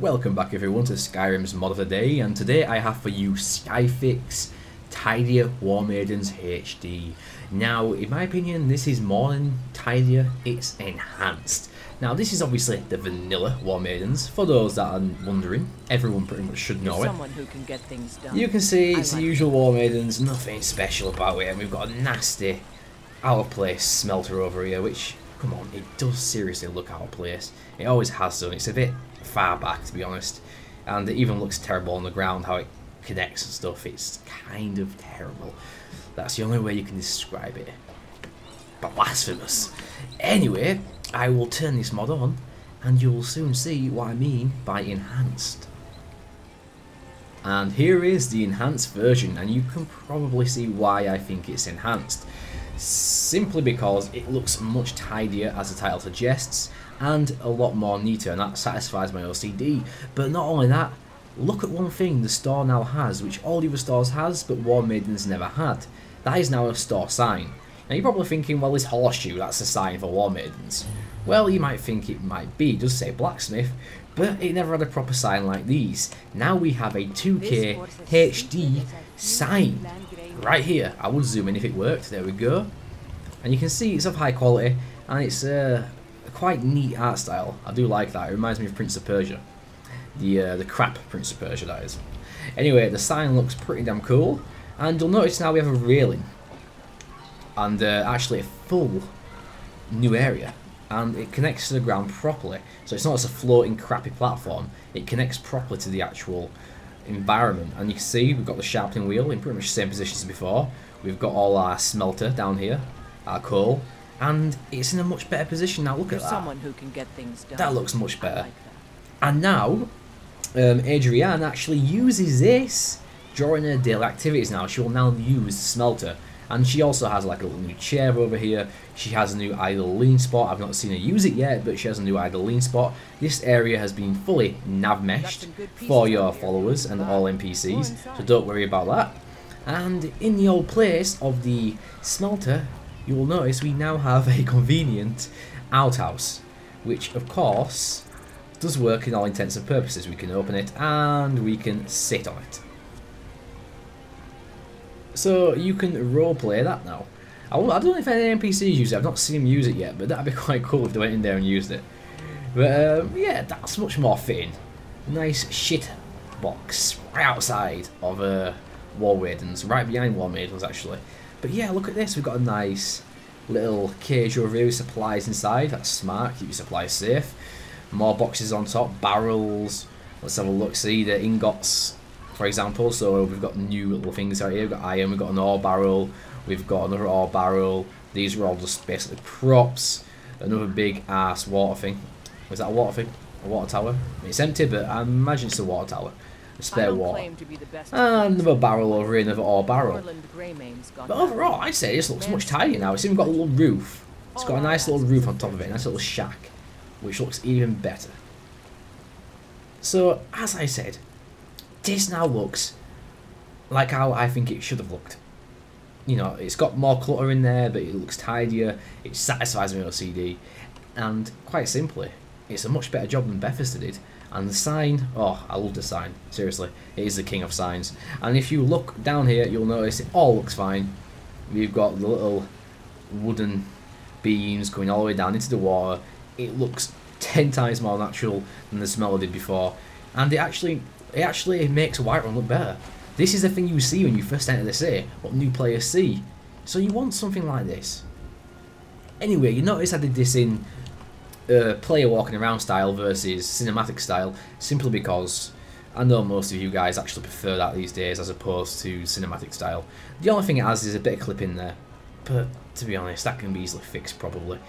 welcome back everyone to Skyrim's mod of the day, and today I have for you SkyFix Tidier Warmaidens HD. Now, in my opinion, this is more than tidier, it's enhanced. Now, this is obviously the vanilla Warmaidens. For those that are wondering, everyone pretty much should know it. Who can get things done. You can see it's the usual Warmaidens, nothing special about it, and we've got a nasty, out of place smelter over here, which, come on, it does seriously look out of place. It always has done. It's a bit far back, to be honest, and it even looks terrible on the ground, how it connects and stuff. It's kind of terrible. That's the only way you can describe it. Blasphemous. Anyway, I will turn this mod on, and you'll soon see what I mean by enhanced. And here is the enhanced version, and you can probably see why I think it's enhanced. Simply because it looks much tidier, as the title suggests, and a lot more neater, and that satisfies my OCD. But not only that, look at one thing the store now has, which all the other stores has, but Warmaidens never had. That is now a store sign. Now you're probably thinking, well, this horseshoe, that's a sign for Warmaidens. Well, you might think it might be, it does say blacksmith, but it never had a proper sign like these. Now we have a 2K HD sign right here. I would zoom in if it worked. There we go. And you can see it's of high quality, and it's a quite neat art style. I do like that. It reminds me of Prince of Persia. The crap Prince of Persia, that is. Anyway, the sign looks pretty damn cool, and you'll notice now we have a railing and actually a full new area, and it connects to the ground properly. So it's not just a floating crappy platform, it connects properly to the actual environment. And you can see we've got the sharpening wheel in pretty much the same position as before. We've got all our smelter down here, our coal, and it's in a much better position now. Look at that. Someone who can get things done. That looks much better. Like that. And now Adrienne actually uses this during her daily activities. Now she will now use the smelter, and she also has like a little new chair over here. She has a new idle lean spot. I've not seen her use it yet, but she has a new idle lean spot. This area has been fully nav meshed for your followers and all NPCs, so don't worry about that. And in the old place of the smelter, you will notice we now have a convenient outhouse, which of course does work in all intents and purposes. We can open it and we can sit on it. So you can roleplay that now. I don't know if any NPCs use it. I've not seen them use it yet, but that'd be quite cool if they went in there and used it. But yeah, that's much more fitting. Nice shit box right outside of Warmaidens, right behind Warmaidens actually. But yeah, look at this. We've got a nice little cage over here with supplies inside. That's smart. Keep your supplies safe. More boxes on top, barrels. Let's have a look. See the ingots, for example. So we've got new little things out here. We've got iron. We've got an ore barrel. We've got another ore barrel. These are all just basically props. Another big ass water thing. Was that a water thing? A water tower? It's empty, but I imagine it's a water tower. A spare water. And another barrel over here, another ore barrel. But overall, I'd say this looks much tidier now. It's even got a little roof. It's got a nice little roof on top of it, a nice little shack, which looks even better. So, as I said, this now looks like how I think it should have looked. You know, it's got more clutter in there, but it looks tidier, it satisfies my OCD, and quite simply, it's a much better job than Bethesda did. And the sign, oh, I love the sign, seriously, it is the king of signs. And if you look down here, you'll notice it all looks fine. We've got the little wooden beams going all the way down into the water. It looks 10 times more natural than the smelter did before, and it actually makes Whiterun look better. This is the thing you see when you first enter the city, what new players see. So you want something like this. Anyway, you notice I did this in player walking around style versus cinematic style, simply because I know most of you guys actually prefer that these days as opposed to cinematic style. The only thing it has is a bit of clip in there, but to be honest, that can be easily fixed probably.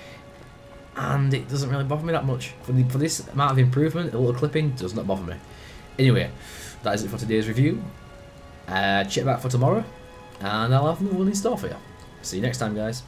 And it doesn't really bother me that much. For this amount of improvement, a little clipping does not bother me. Anyway, that is it for today's review. Check back for tomorrow, and I'll have another one in store for you. See you next time, guys.